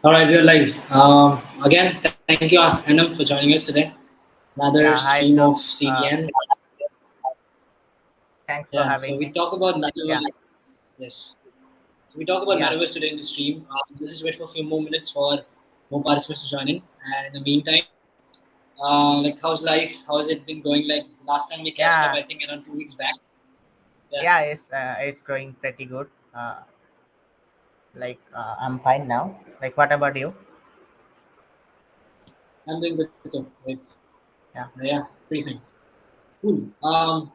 All right, we're live. Again, thank you, Anam, for joining us today. Another Yeah, hi stream of Dhruv. CDN. Thanks for Yeah, so having we me. talk about Yeah, Metaverse. Yes. So we talk about yeah, Metaverse today in the stream. We'll just wait for a few more minutes for more participants to join in. And in the meantime, like, how's life? How has it been going? Like, last time we catched up, yeah, I think around 2 weeks back. Yeah, yeah. It's going pretty good. I'm fine now. Like, what about you? I'm doing good too. Like, Yeah, yeah, pretty fine. Cool.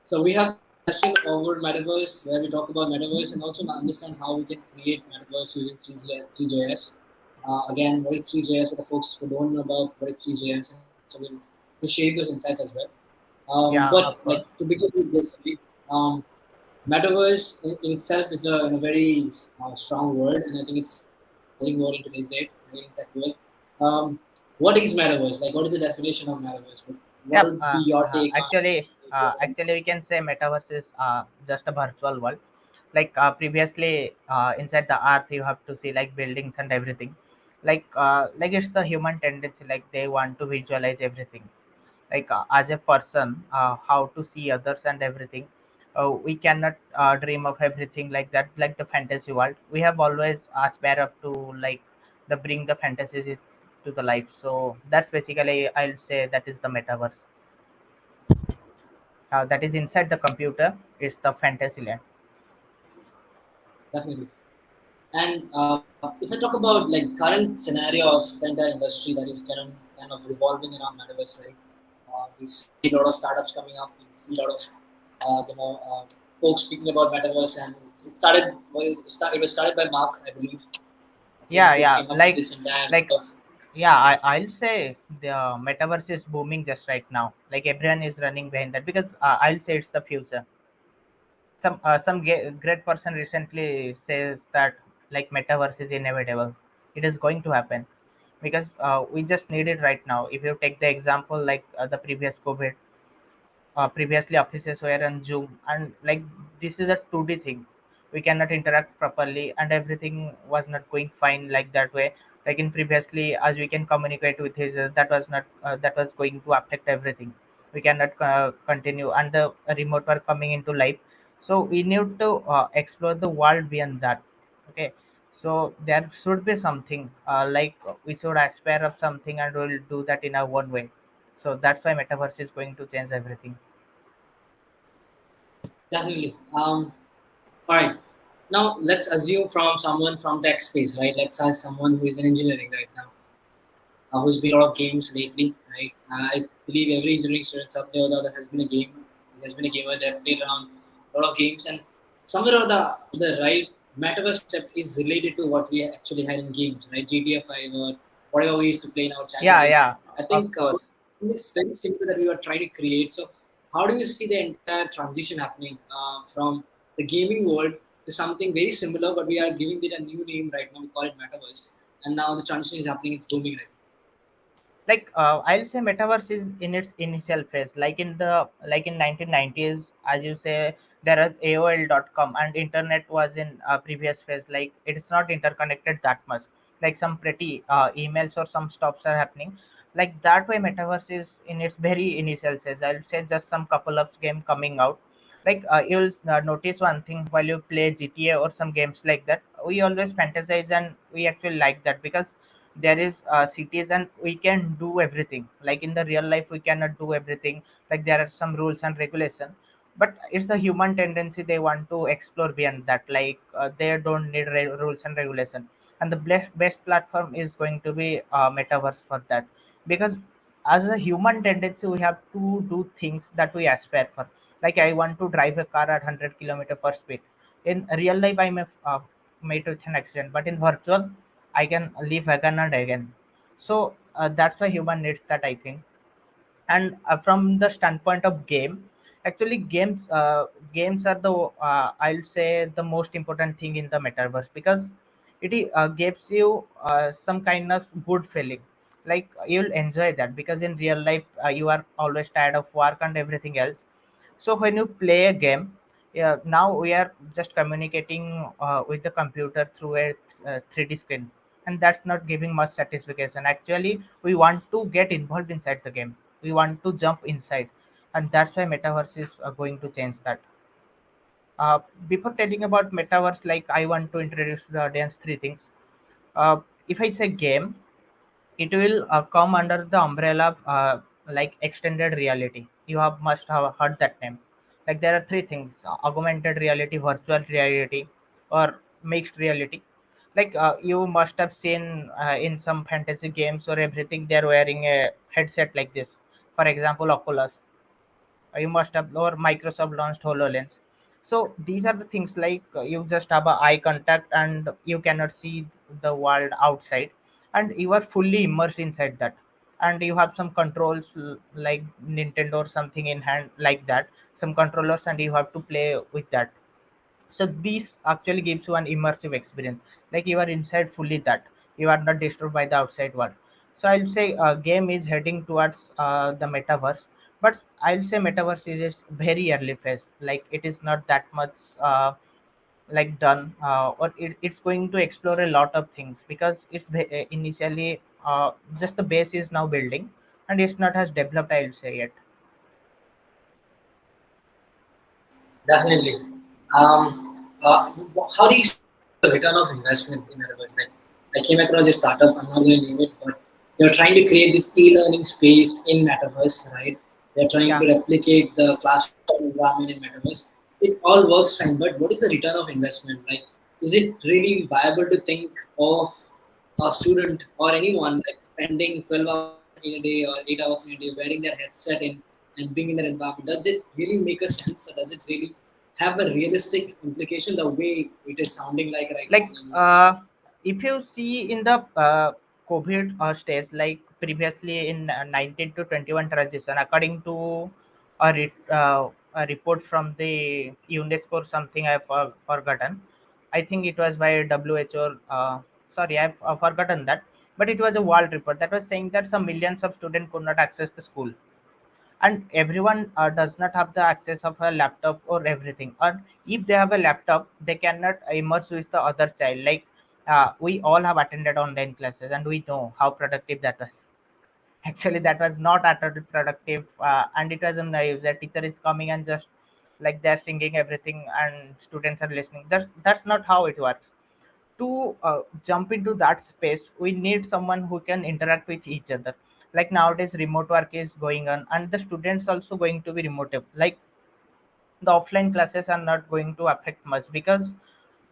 So we have a session over Metaverse where we talk about Metaverse and also understand how we can create Metaverse using 3.js. Again, what is 3.js for the folks who don't know about what is 3.js? And so we'll share those insights as well. yeah, But of like course. to begin with this, right, Metaverse in itself is a very strong word, and I think it's buzzing word in today's date. I think that word. Um, what is Metaverse? Like, what is the definition of Metaverse? Like, what Yep. would be your take on? Actually, we can say metaverse is just a virtual world. Previously, inside the earth, you have to see like buildings and everything. Like it's the human tendency. Like they want to visualize everything as a person how to see others and everything. We cannot dream of everything like that, like the fantasy world. We have always aspire up to like the bring the fantasies to the life. So that's basically, I'll say, that is the metaverse. That is inside the computer. It's the fantasy land. Definitely. And if I talk about like current scenario of the entire industry that is kind of revolving around metaverse, right? We see a lot of startups coming up. We see a lot of folks speaking about metaverse, and it was started by Mark, I believe. He's Yeah, the one who yeah, came up with this entire like kind of yeah, I'll say the metaverse is booming just right now. Like everyone is running behind that because I'll say it's the future. Great person recently says that like metaverse is inevitable. It is going to happen because we just need it right now. If you take the example like the previous COVID, previously offices were on Zoom, and like this is a 2D thing. We cannot interact properly, and everything was not going fine like that way. Like in previously, as we can communicate with his, that was not that was going to affect everything. We cannot continue, and the remote were coming into life. So we need to explore the world beyond that. Okay, so there should be something we should aspire of something, and we'll do that in our own way. So that's why metaverse is going to change everything. definitely. All right. Now let's assume from someone from tech space, right? Let's say someone who is in engineering right now, who's been a lot of games lately, right? I believe every engineering student out there or the other has been a gamer. Has been a gamer. They've played around a lot of games, and somewhere or the right metaverse concept is related to what we actually had in games, right? GTA 5 or whatever we used to play in our childhood Yeah, days. yeah, I of think course. it's very similar that we were trying to create. So, how do you see the entire transition happening from the gaming world to something very similar, but we are giving it a new name right now? We call it metaverse, and now the transition is happening. It's booming right I'll say metaverse is in its initial phase. In 1990s, as you say, there was AOL.com and internet was in previous phase. Like it's not interconnected that much. Like some pretty emails or some stops are happening. Like that way, metaverse is in its very initial phase. I'll say just some couple of game coming out. You'll notice one thing while you play GTA or some games like that. We always fantasize and we actually like that because there is cities and we can do everything. Like in the real life we cannot do everything. Like there are some rules and regulation, but it's the human tendency, they want to explore beyond that. They don't need rules and regulation, and the best platform is going to be metaverse for that. Because as a human tendency we have to do things that we aspire for. Like I want to drive a car at 100 km per speed. In real life I may meet with an accident, but in virtual I can live again and again. So that's why human needs that, I think. And from the standpoint of game, actually games are the I'll say the most important thing in the metaverse because it gives you some kind of good feeling. Like you'll enjoy that because in real life you are always tired of work and everything else. So when you play a game, yeah, now we are just communicating with the computer through a 3D screen. and that's not giving much satisfaction. Actually, we want to get involved inside the game. We want to jump inside, and that's why metaverse is going to change that. Uh, Before telling about metaverse, like I want to introduce the audience three things. If I say game, it will come under the umbrella of like extended reality. You have must have heard that name. Like there are three things: augmented reality, virtual reality, or mixed reality. Like you must have seen in some fantasy games or everything, they're wearing a headset like this. For example, Oculus. You must have, or Microsoft launched HoloLens. So these are the things like you just have a eye contact and you cannot see the world outside, and you are fully immersed inside that. And you have some controls like Nintendo or something in hand like that, some controllers, and you have to play with that. So this actually gives you an immersive experience, like you are inside fully that you are not disturbed by the outside world. So I'll say game is heading towards the metaverse, but I'll say metaverse is very early phase, like it is not that much like done, or it's going to explore a lot of things because it's initially just the base is now building, and it's not as developed, I'll say, yet. Definitely. How do you see the return of investment in Metaverse? Like, I came across a startup, I'm not going to name it, but they're trying to create this e-learning space in Metaverse, right? They're trying Yeah. to replicate the classroom environment in Metaverse. It all works fine, but what is the return of investment? Like, is it really viable to think of a student or anyone like spending 12 hours in a day or 8 hours in a day wearing their headset in and being in that environment? Does it really make a sense, or does it really have a realistic implication the way it is sounding like right now Like in the news? if you see in the COVID stage, like previously in 19 to 21 transition, according to a report from the UNESCO or something, I've forgotten. I think it was by WHO. Sorry, I've forgotten that, but it was a world report that was saying that some millions of students could not access the school, and everyone does not have the access of a laptop or everything, or if they have a laptop they cannot immerse with the other child. Like we all have attended online classes and we know how productive that was. Actually that was not at all productive, and it was naive. The teacher is coming and just like they're singing everything and students are listening. That's not how it works. To jump into that space we need someone who can interact with each other. Like nowadays remote work is going on and the students also going to be remote. Like the offline classes are not going to affect much because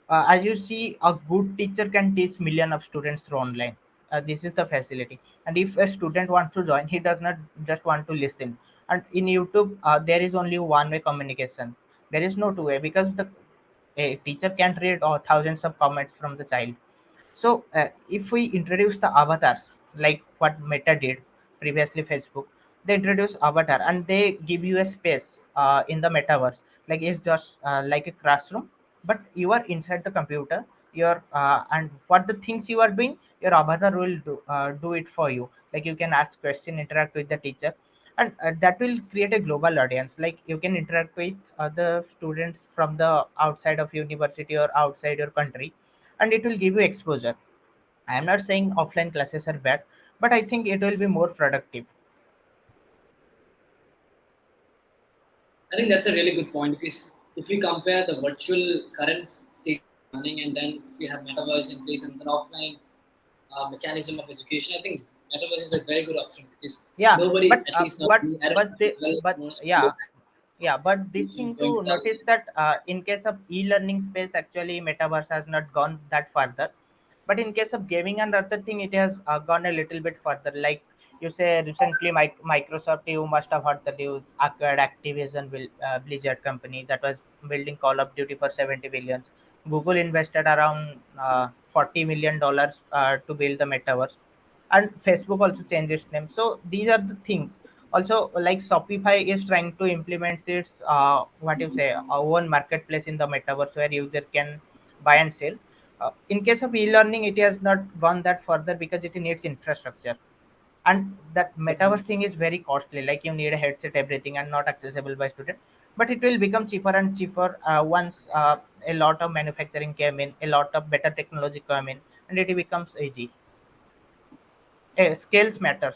as you see a good teacher can teach million of students through online. This is the facility, and if a student wants to join he does not just want to listen. And in YouTube there is only one way communication, there is no two way because the a teacher can't read thousands of comments from the child. So, if we introduce the avatars, like what Meta did previously, Facebook, they introduce avatar and they give you a space in the metaverse. Like it's just like a classroom, but you are inside the computer. Your and what the things you are doing, your avatar will do it for you. Like you can ask question, interact with the teacher, and that will create a global audience. Like you can interact with other students from the outside of university or outside your country, and it will give you exposure. I am not saying offline classes are bad, but I think it will be more productive. I think that's a really good point because if you compare the virtual current state running and then if you have metaverse in place and an offline mechanism of education, I think metaverse is a very good option because Yeah, nobody, but at least not me, I don't think metaverse is going to spend yeah, it yeah, but this thing going to to cause notice that in case of e-learning space, actually metaverse has not gone that further. But in case of gaming and other thing, it has gone a little bit further. Like you say, recently, Microsoft, you must have heard the news, acquired Activision Blizzard company that was building Call of Duty for 70 billions. Google invested around $40 million to build the metaverse, and Facebook also changed its name. So these are the things. Also, like Shopify is trying to implement its what you say own marketplace in the metaverse where user can buy and sell. In case of e-learning, it has not gone that further because it needs infrastructure, and that it. metaverse thing is very costly. Like you need a headset, everything, and not accessible by student. but it will become cheaper and cheaper once a lot of manufacturing came in, a lot of better technology come in, and it becomes easy. Scales matters.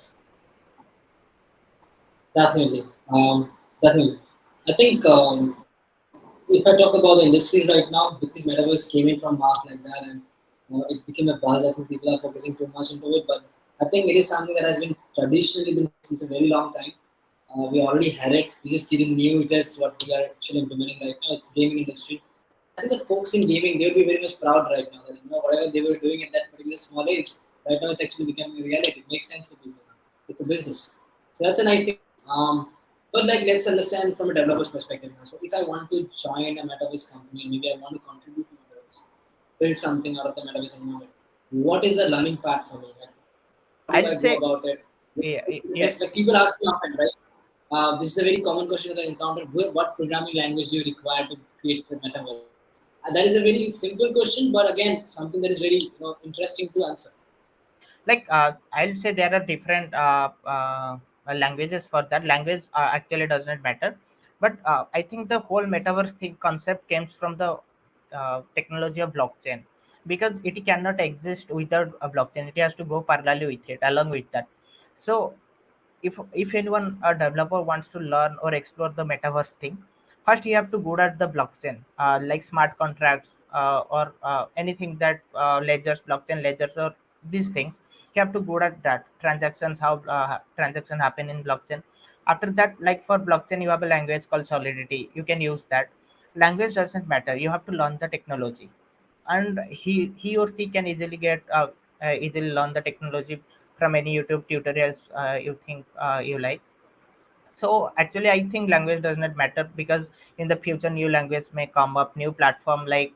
Definitely. Definitely. I think if I talk about the industries right now, because Metaverse came in from Mark like that and it became a buzz, I think people are focusing too much into it. But I think it is something that has been traditionally been since a very long time. We already had it. We just didn't knew it as what we are actually implementing right now. It's gaming industry. I think the folks in gaming they would be very much proud right now that whatever they were doing at that particular small age, right now it's actually becoming a reality. It makes sense to people now. It's a business. So that's a nice thing. But like let's understand from a developer's perspective now. So if I want to join a metaverse company, maybe I want to contribute to metaverse, build something out of the metaverse environment. What is the learning path for me? Like, how do I'll I go say, about it? yeah, Next, like people ask me often, right? This is a very common question that I encounter. What programming language do you require to create the metaverse? That is a very simple question, but again, something that is very interesting to answer. like I'll say there are different languages for that. Language actually does not matter, but I think the whole metaverse thing concept comes from the technology of blockchain, because it cannot exist without a blockchain. It has to go parallelly with it, along with that. So if anyone, a developer, wants to learn or explore the metaverse thing, first you have to go at the blockchain, like smart contracts, or anything that ledgers, blockchain ledgers, or these things. You have to go at that transactions, how transaction happen in blockchain. After that, like for blockchain, you have a language called Solidity. You can use that. Language doesn't matter, you have to learn the technology, and he or she can easily get easily learn the technology from any YouTube tutorials you think you like. So actually I think language does not matter, because in the future new language may come up, new platform like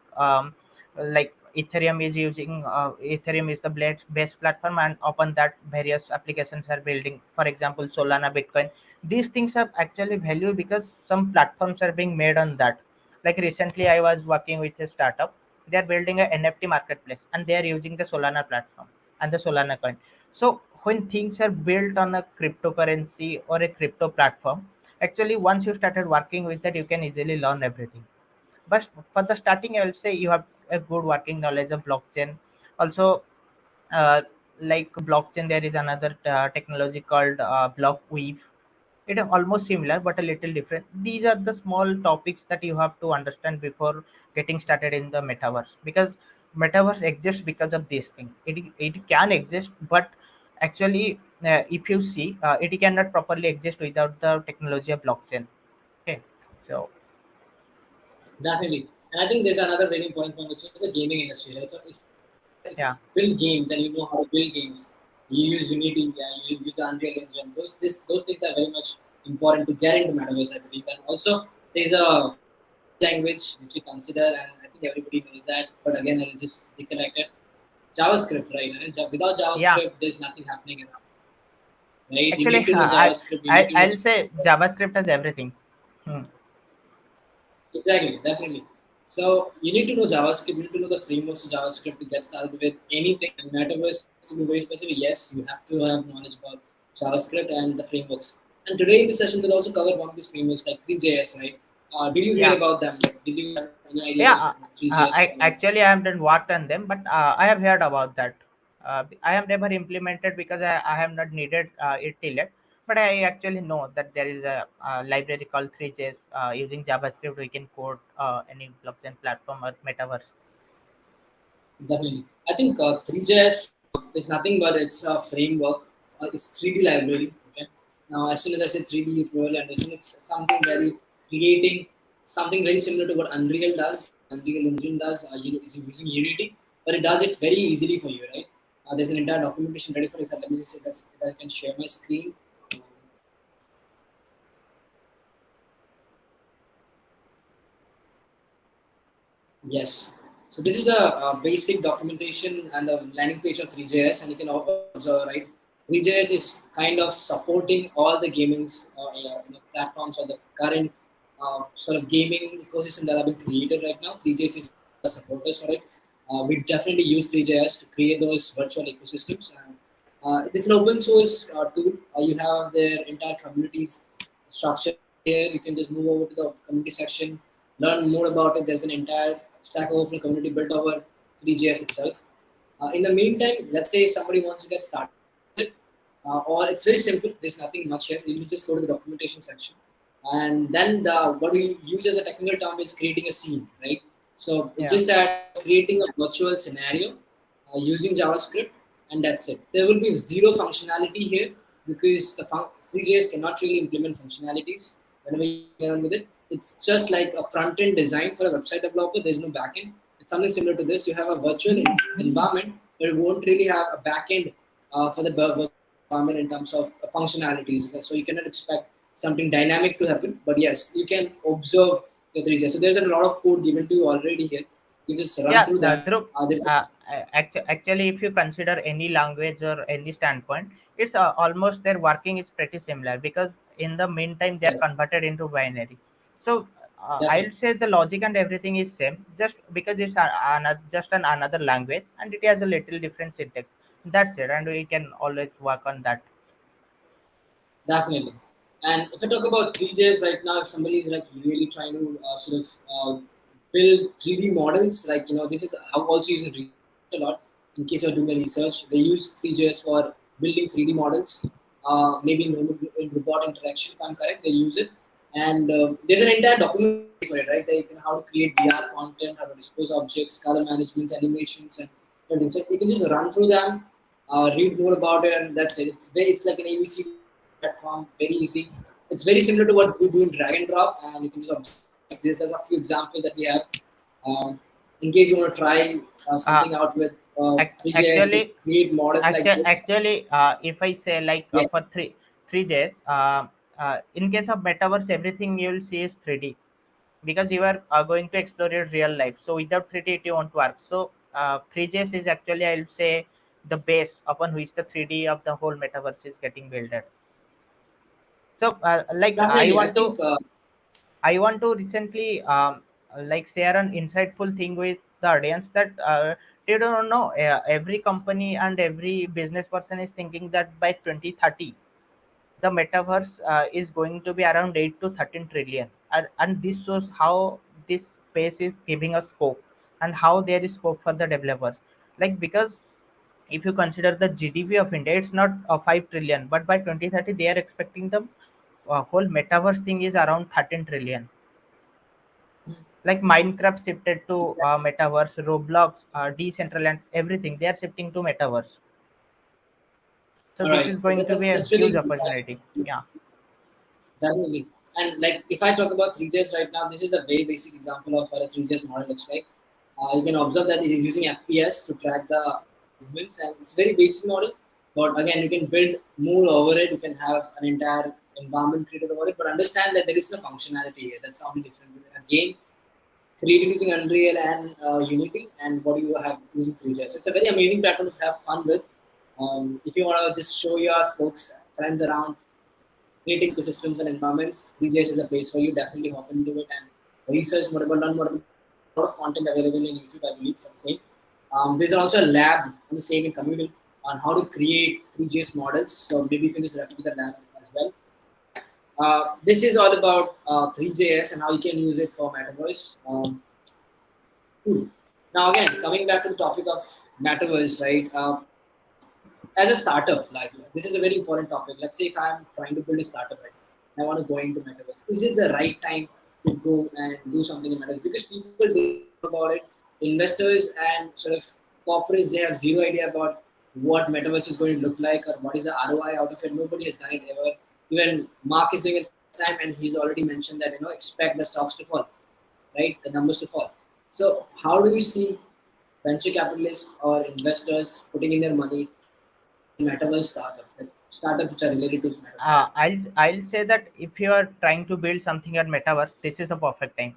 Ethereum is using Ethereum is the best platform, and upon that various applications are building, for example Solana, Bitcoin. These things have actually value because some platforms are being made on that. Like recently I was working with a startup. They are building a NFT marketplace, and they are using the Solana platform and the Solana coin. So when things are built on a cryptocurrency or a crypto platform, actually once you started working with that, you can easily learn everything. But for the starting, I will say you have a good working knowledge of blockchain. Also, uh, like blockchain, there is another technology called block weave. It is almost similar but a little different. These are the small topics that you have to understand before getting started in the metaverse, because metaverse exists because of this thing. It can exist, but actually if you see, it cannot properly exist without the technology of blockchain. Okay, so Definitely. And I think there's another very important point, which is the gaming industry, right? So if you yeah, build games and you know how to build games, you use Unity, yeah, you use Unreal Engine. Those things are very much important to get into metaverse, I believe. And also, there's a language which we consider, and I think everybody knows that. But again, I'll just recollect it. JavaScript, right? And without yeah. JavaScript, there's nothing happening around, right? You Actually, need to know JavaScript. You need to know I'll say JavaScript has everything. Hmm. exactly, definitely. So you need to know JavaScript. You need to know the frameworks of JavaScript to get started with anything. And Metaverse, to be very specific, yes, you have to have knowledge about JavaScript and the frameworks. And today in this session, we'll also cover one of these frameworks like Three.js, right? Did you hear Yeah, about them? Like, did you have any idea yeah. about Three.js or I Commudle? actually I haven't worked on them, but I have heard about that. I have never implemented because I have not needed it till yet. But I actually know that there is a library called Three.js. Using JavaScript, we can code any blockchain platform or metaverse. Definitely. I think Three.js is nothing but it's a framework. It's 3D library. Okay. Now, as soon as I say 3D, you probably understand it's something very creating something very similar to what Unreal does. Unreal Engine does. Is using Unity, but it does it very easily for you, right? There's an entire documentation ready for it. Let me just say if I can share my screen. Yes. So this is a, basic documentation and the landing page of Three.js, and you can also observe, right? Three.js is kind of supporting all the gaming's platforms or the current sort of gaming ecosystem that have been created right now. Three.js is the supporters for it. We definitely use Three.js to create those virtual ecosystems. And, it's an open source tool. You have their entire communities structure here, you can just move over to the community section, learn more about it. There's an entire Stack Overflow community built over Three.js itself. In the meantime, let's say if somebody wants to get started with it, or it's very simple. There's nothing much here. You just go to the documentation section, and then what we use as a technical term is creating a scene, right? So it's Yeah. just that you're creating a virtual scenario using JavaScript, and that's it. There will be zero functionality here because the 3JS cannot really implement functionalities whenever you're playing around with it. It's just like a front end design for a website developer. There's no back end. It's something similar to this. You have a virtual environment, but it won't really have a back end for the virtual environment in terms of functionalities. So you cannot expect something dynamic to happen. But yes, you can observe the 3JS. So there's a lot of code given to you already here. You just run Yeah, through that. Dhruv, There's actually, if you consider any language or any standpoint, it's almost their working is pretty similar because in the meantime they are yes, converted into binary. So I'll definitely. say the logic and everything is same, just because it's just another language and it has a little different syntax. That's it, and we can always work on that. Definitely. And if I talk about 3Js right now, if somebody is like really trying to build 3D models, like this is I'm also using research a lot. In case you're doing a research, they use 3Js for building 3D models. Maybe in robot interaction, if I'm correct, they use it. And there's an entire documentation for it, right? They can how to create VR content, how to dispose objects, color management, animations, and everything. So you can just run through them, read more about it, and that's it. It's like an AUC platform, very easy. It's very similar to what we do in drag and drop, and you can just observe like this as a few examples that we have. Um, in case you want to try Uh, something out with 3JS, you can Actually, create models like this. if I say like Yes, for three Js, in case of metaverse, everything you will see is 3D because you are going to explore your real life. So without 3D, it won't work. So 3Js is actually, I'll say, the base upon which the 3D of the whole metaverse is getting built. So like definitely. I think I want to recently like share an insightful thing with the audience that they don't know. Every company and every business person is thinking that by 2030 the metaverse is going to be around 8 to 13 trillion, and this shows how this space is giving us scope and how there is scope for the developers. Like because if you consider the GDP of India, it's not 5 trillion, but by 2030 they are expecting the whole metaverse thing is around 13 trillion. Like Minecraft shifted to metaverse, Roblox, Decentraland, everything they are shifting to metaverse. So all this right. is going to be a That's really huge good. opportunity. Yeah. Definitely. And like if I talk about 3JS right now, this is a very basic example of what a 3JS model looks like. You can observe that it is using FPS to track the movements, and it's a very basic model. But again, you can build more over it. You can have an entire environment created over it. But understand that there is no functionality here. That's the only difference. Again, created using Unreal and Unity, and what you have using 3JS. So it's a very amazing platform to have fun with. If you want to just show your folks, friends around creating ecosystems and environments, 3JS is a place for you. Definitely hop into it and research more about, learn more about. A lot of content available in YouTube, I believe, for the same. There's also a lab on the same in Commudle on how to create 3JS models. So maybe you can just refer to the lab as well. This is all about 3JS and how you can use it for Metaverse. Cool. Now, again, coming back to the topic of Metaverse, right? As a startup, like this is a very important topic. Let's say if I'm trying to build a startup, right, I want to go into metaverse. Is it the right time to go and do something in metaverse? Because people don't know about it. Investors and sort of corporates, they have zero idea about what metaverse is going to look like or what is the ROI out of it. Nobody has done it ever. Even Mark is doing it first time, and he's already mentioned that expect the stocks to fall, right? The numbers to fall. So how do you see venture capitalists or investors putting in their money in metaverse startups, like startups which are related to metaverse? I'll say that if you are trying to build something on metaverse, this is the perfect time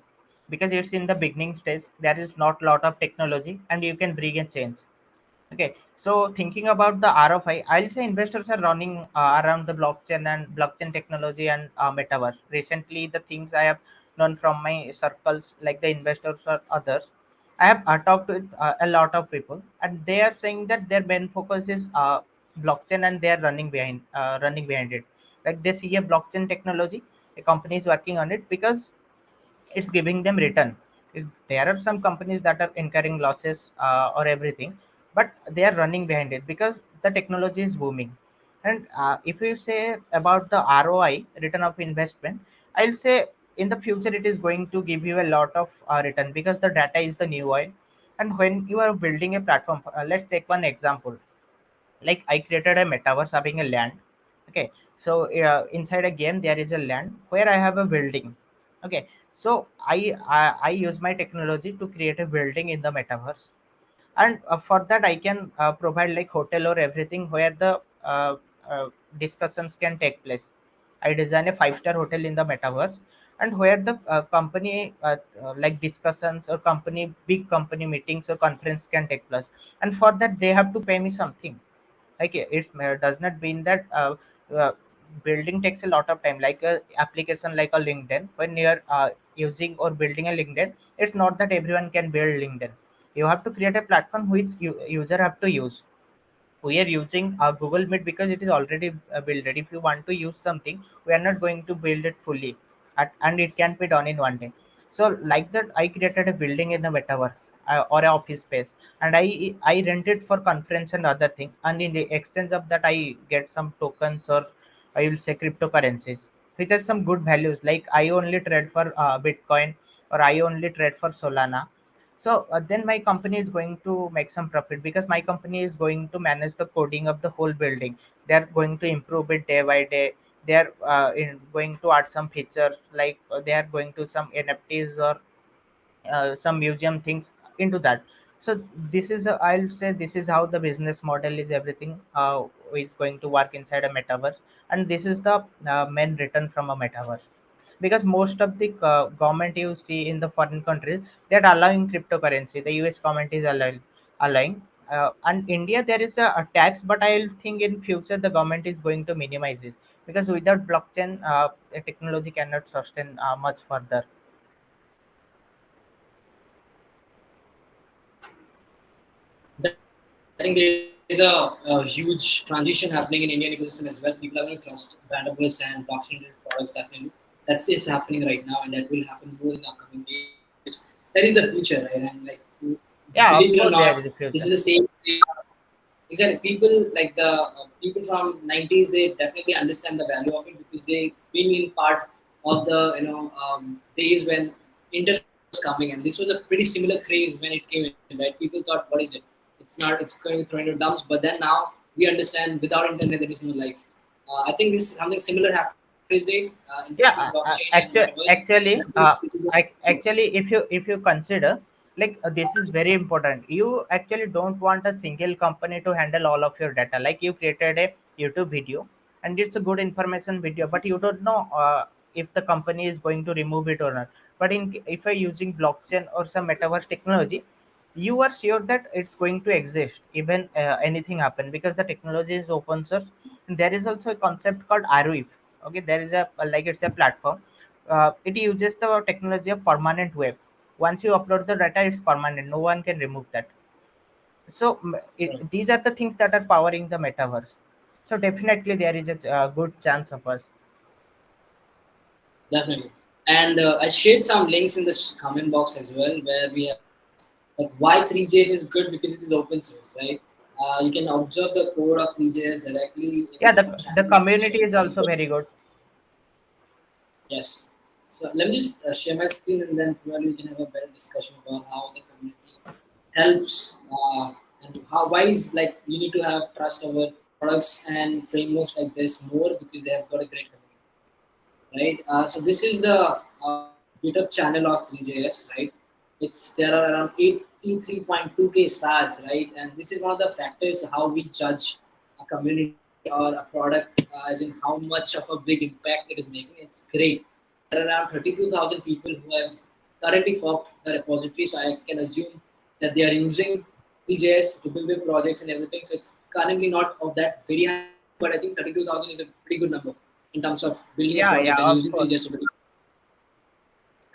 because it's in the beginning stage. There is not lot of technology, and you can bring a change. Okay, so thinking about the ROI, I'll say investors are running around the blockchain and blockchain technology and metaverse. Recently, the things I have known from my circles, like the investors or others, I have talked with a lot of people, and they are saying that their main focus is blockchain, and they are running behind it. Like they see a blockchain technology, a company is working on it because it's giving them return. There are some companies that are incurring losses or everything, but they are running behind it because the technology is booming. And if you say about the ROI, return of investment, I'll say in the future it is going to give you a lot of return because the data is the new oil. And when you are building a platform, let's take one example. Like I created a metaverse having a land. Okay, so inside a game there is a land where I have a building. Okay, so I use my technology to create a building in the metaverse, and for that I can provide like hotel or everything where the uh, uh, discussions can take place. I design a five-star hotel in the metaverse, and where the company like discussions or company big company meetings or conference can take place, and for that they have to pay me something. Like it does not mean that uh, building takes a lot of time, like a application like a LinkedIn. When you're using or building a LinkedIn, it's not that everyone can build LinkedIn. You have to create a platform which user have to use. We are using Google Meet because it is already built. If you want to use something, we are not going to build it fully, and it can be done in one day. So like that, I created a building in the metaverse or an office space, and I rent it for conference and other thing. And in the exchange of that, I get some tokens, or I will say cryptocurrencies, which has some good values. Like I only trade for Bitcoin, or I only trade for Solana. So then my company is going to make some profit because my company is going to manage the coding of the whole building. They are going to improve it day by day. They are going to add some features, like they are going to some NFTs or some museum things into that. So this is I'll say this is how the business model is, everything is going to work inside a metaverse, and this is the main return from a metaverse. Because most of the government you see in the foreign countries, they're allowing cryptocurrency. The US government is allowing and India there is a tax, but I think in future the government is going to minimize this, because without blockchain the technology cannot sustain much further. Definitely, I think there is a huge transition happening in Indian ecosystem as well. People are going to trust brandables and blockchain-related products. Definitely, that's is happening right now, and that will happen more in the upcoming days because that is the future, right? And like, Yeah, believe of it or course there not, is a this is future. the same. Exactly. People like the people from 90s, they definitely understand the value of it because they've been in part of the days when internet was coming, and this was a pretty similar craze when it came in. Right? People thought, what is it? It's not. It's going to be thrown into dumps. But then now we understand without internet there is no life. I think this something similar happened in today's day in Yeah, terms of blockchain and metaverse. actually, And I think this is the actually, if you consider, like this is very important. You actually don't want a single company to handle all of your data. Like you created a YouTube video, and it's a good information video, but you don't know if the company is going to remove it or not. But if you're using blockchain or some metaverse technology, you are sure that it's going to exist even anything happen, because the technology is open source. And there is also a concept called arif. Okay, there is a like it's a platform. It uses the technology of permanent web. Once you upload the data, it's permanent, no one can remove that. So these are the things that are powering the metaverse. So definitely there is a good chance of us. definitely. And I shared some links in the comment box as well, where we have like why 3JS is good because it is open source, right? You can observe the code of 3JS directly in Yeah, the the channel of the community sharing is site. also very good. Yes. So let me just share my screen, and then probably we can have a better discussion about how the community helps and how why is like you need to have trust over products and frameworks like this more because they have got a great community, right? So this is the GitHub channel of 3JS, right? It's there are around 83.2K stars, right? And this is one of the factors how we judge a community or a product, as in how much of a big impact it is making. It's great. There are around 32,000 people who have currently forked the repository, so I can assume that they are using 3JS to build their projects and everything. So it's currently not of that very high number, but I think 32,000 is a pretty good number in terms of building a Yeah, project yeah, and of using course. 3JS to build,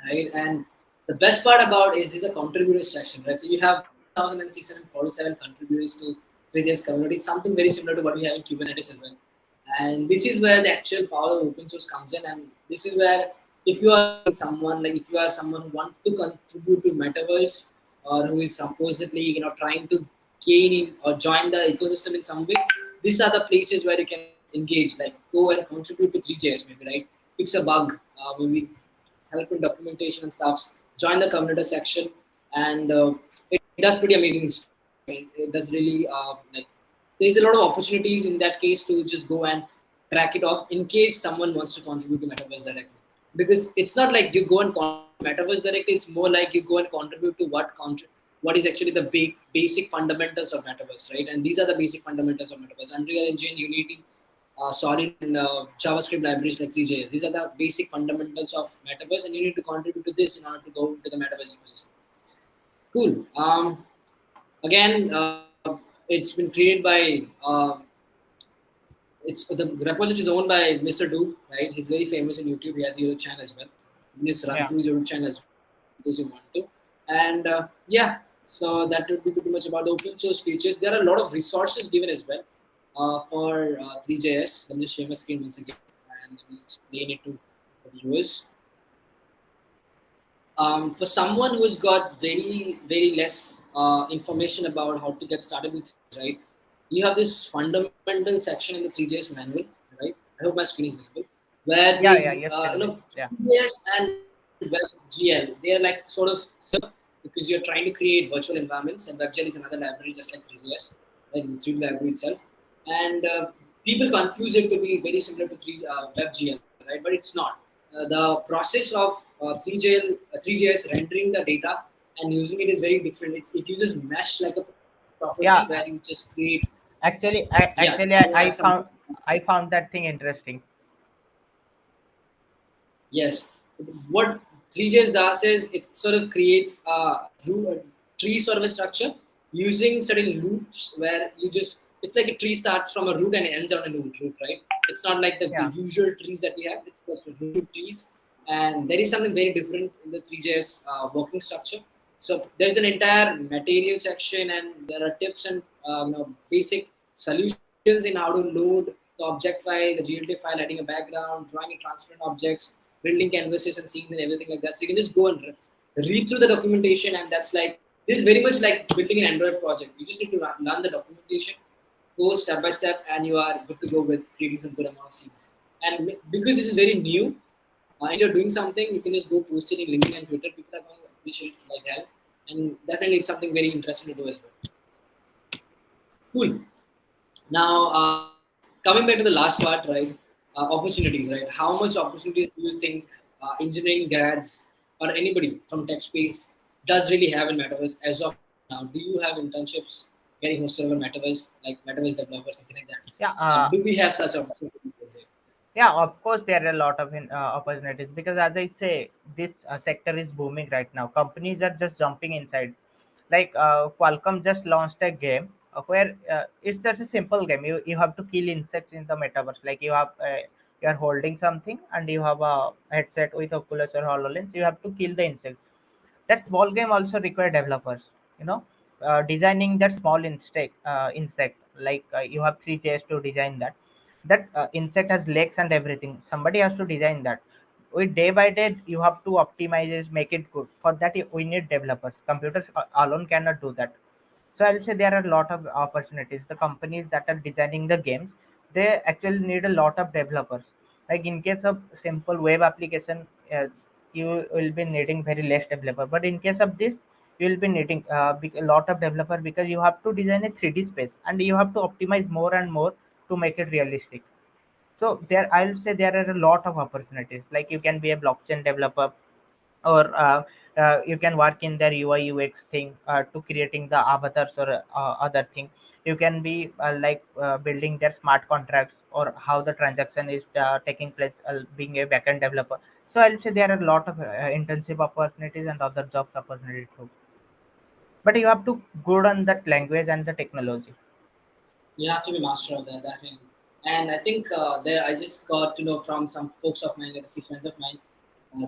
right? And the best part about is this a contributors section, right? So you have 1,647 contributors to 3JS community, something very similar to what we have in Kubernetes as well. And this is where the actual power of open source comes in. And this is where, if you are looking someone, like if you are someone who wants to contribute to metaverse, or who is supposedly trying to gain in or join the ecosystem in some way, these are the places where you can engage, like go and contribute to 3js, maybe, right? Fix a bug, maybe help in documentation and stuffs, join the community section. And it does pretty amazing stuff. It does really like, there's a lot of opportunities in that case to just go and crack it off in case someone wants to contribute to metaverse directly. Because it's not like you go and contribute to metaverse directly, it's more like you go and contribute to what is actually the basic fundamentals of metaverse, right? And these are the basic fundamentals of metaverse: Unreal Engine, Unity, Solid, and JavaScript libraries like Three.js. These are the basic fundamentals of metaverse, and you need to contribute to this in order to go to the metaverse ecosystem. Cool. Again, it's been created by it's the repository is owned by Mr. Do, right? He's very famous in YouTube. He has a YouTube channel as well. You can just run Yeah. through his YouTube channel as well in case you want to. And yeah, so that would be pretty much about the open source features. There are a lot of resources given as well for Three.js. Let me just share my screen once again and let me explain it to the viewers. For someone who's got very less information about how to get started with 3js, right? You have this fundamental section in the 3js manual, right? I hope my screen is visible, where Yeah, yeah, they you're still with. Yeah. 3js and WebGL, they are like sort of similar, because you're trying to create virtual environments, and WebGL is another library just like 3js, right? It's a 3D library itself. And people confuse it to be very similar to WebGL, right? But it's not. The process of 3js rendering the data and using it is very different. It uses mesh like a property where you Yeah, just create. actually, Yeah, I you actually want to add I something? found I found that thing interesting. Yes. What 3JS does is it sort of creates a tree sort of a structure using certain loops where you just, it's like a tree starts from a root and ends on a root, right? It's not like the Yeah. usual trees that we have, it's like root trees. And there is something very different in the 3JS working structure. So there's an entire material section, and there are tips and basic solutions in how to load the object file, the GLT file, adding a background, drawing a transparent objects, building canvases and scenes and everything like that. So you can just go and read through the documentation, and that's like, this is very much like building an Android project. You just need to learn the documentation, go step by step, and you are good to go with creating some good amount of scenes. And because this is very new, if you're doing something, you can just go post it in LinkedIn and Twitter. People are going to appreciate it like hell, and definitely it's something very interesting to do as well. Cool. Now, coming back to the last part, right? Opportunities, right? How much opportunities do you think engineering grads or anybody from tech space does really have in Metaverse as of now? Do you have internships getting hosted over Metaverse, like Metaverse developer, something like that? Yeah. Do we have such opportunities? Yeah, of course there are a lot of opportunities, because as I say, this sector is booming right now. Companies are just jumping inside. Like Qualcomm just launched a game where it's just a simple game. You have to kill insects in the metaverse. Like you are holding something and you have a headset with Oculus or HoloLens. You have to kill the insect. That small game also require developers, you know, designing that small insect. Like you have 3 js to design that insect has legs and everything. Somebody has to design that. With day by day you have to optimize it, make it good. For that we need developers. Computers alone cannot do that. So I'll say there are a lot of opportunities. The companies that are designing the games, they actually need a lot of developers. Like in case of simple web application, you will be needing very less developer. But in case of this, you will be needing a lot of developer, because you have to design a 3D space and you have to optimize more and more to make it realistic. So there, I'll say there are a lot of opportunities. Like you can be a blockchain developer, or you can work in their UI UX thing to creating the avatars or other thing. You can be building their smart contracts, or how the transaction is taking place, being a backend developer. So I'll say there are a lot of intensive opportunities and other jobs opportunities too. But you have to good on that language and the technology. You have to be master of that, definitely. And I think there, I just got to know from some folks of mine, like a few friends of mine,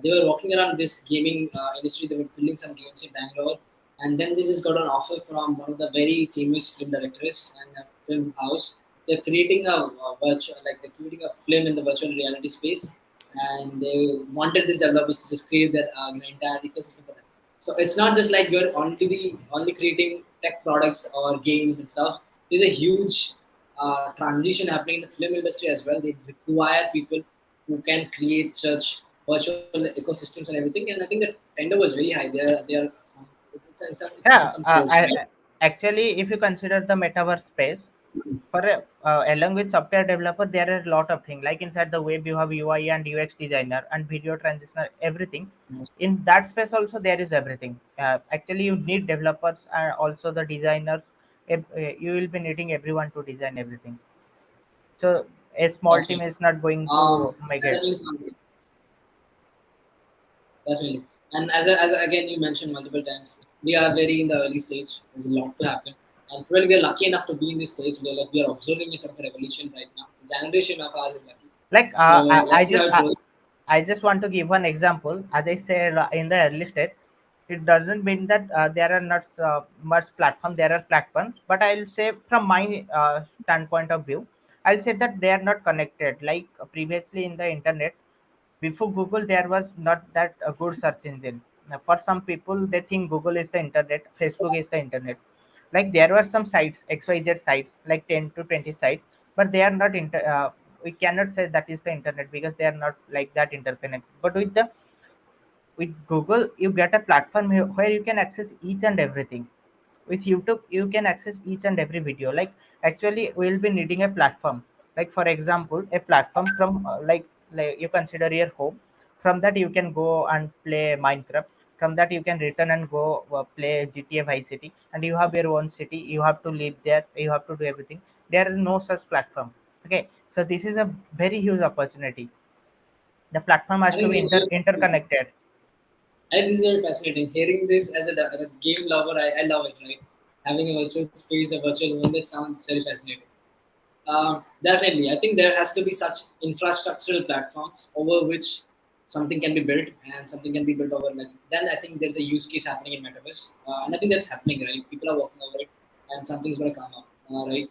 they were walking around this gaming industry. They were building some games in Bangalore, and then they just got an offer from one of the very famous film directors and a film house. they're creating a virtual, like they're creating a film in the virtual reality space, and they wanted these developers to just create that entire ecosystem for them. So it's not just like you're only creating tech products or games and stuff. There's a huge transition happening in the film industry as well. They require people who can create such virtual ecosystems and everything. And I think the tender was very high. There are some it's around Yeah, some crores, right? actually, if you consider the metaverse space, for along with software developer, there are a lot of things. Like inside the web, you have UI and UX designer and video transitioner, everything. Yes. In that space, also there is everything. Actually, you need developers and also the designers. You will be needing everyone to design everything. So a small team Definitely. is not going to make it. Definitely something. Definitely. And again you mentioned multiple times, we are very in the early stage. There's a lot to happen. And probably we are lucky enough to be in this stage. We are observing a sort of a revolution right now. The generation of ours is lucky. Like So let's see how it goes. I just want to give one example. As I said in the early stage, it doesn't mean that there are not much platform. There are platforms, but I'll say from my standpoint of view, I'll say that they are not connected. Like previously in the internet, before Google, there was not that a good search engine. Now, for some people, they think Google is the internet, Facebook is the internet. Like there were some sites, XYZ sites, like 10 to 20 sites, but they are not we cannot say that is the internet because they are not like that interconnected. But with Google, you get a platform where you can access each and everything. With YouTube, you can access each and every video. Like actually, we'll be needing a platform. Like for example, a platform from like you consider your home. From that, you can go and play Minecraft. From that, you can return and go play GTA Vice City, and you have your own city. You have to live there. You have to do everything. There is no such platform. Okay, so this is a very huge opportunity. The platform I has to think be this is very, interconnected. I think this is very fascinating. Hearing this as a game lover, I love it, right? Having a virtual space, a virtual world, that sounds very fascinating. Definitely, I think there has to be such infrastructural platforms over which something can be built and something can be built over. Like then, I think there's a use case happening in metaverse, and I think that's happening. Right, people are working over it, and something's going to come up. Right,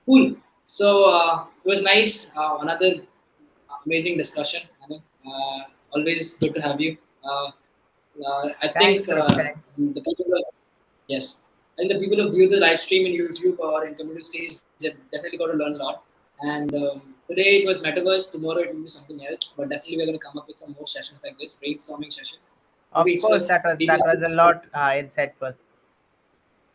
cool. So it was nice. Another amazing discussion. Always good to have you. I Thanks, think bro. Thanks. the people yes. And the people who view the live stream in YouTube or in community stage, they definitely got to learn a lot. And today it was Metaverse, tomorrow it will be something else. But definitely we're going to come up with some more sessions like this, brainstorming sessions. Maybe Of sort course, of that previously, was a lot insightful.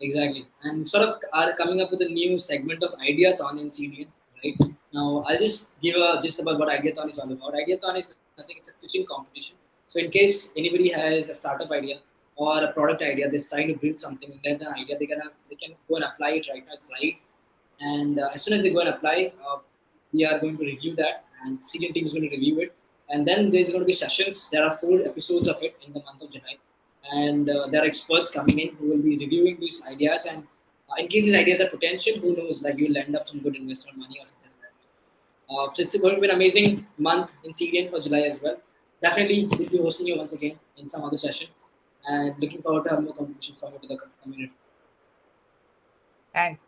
exactly. And sort of are coming up with a new segment of Ideathon in CDN, right? Now, I'll just give a gist about what Ideathon is all about. Ideathon is nothing, it's a pitching competition. So, in case anybody has a startup idea or a product idea, they're trying to build something, and they have an idea, they can go and apply it right now. It's live. And as soon as they go and apply, we are going to review that, and CDN team is going to review it. And then there's going to be sessions. There are 4 episodes of it in the month of July, and there are experts coming in who will be reviewing these ideas. And in case these ideas are potential, who knows? Like you'll end up some good investment money or something like that. So it's going to be an amazing month in CDN for July as well. Definitely, we'll be hosting you once again in some other session, and looking forward to have more contributions from you to the community. Thanks.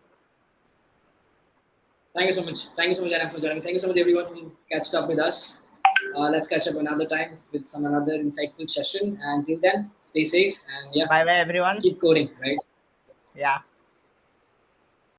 Thank you so much. Thank you so much, Anna, for joining. Thank you so much, everyone who catched up with us. Let's catch up another time with some another insightful session. And till then, stay safe and yeah, Bye bye, everyone. keep coding, right? Yeah.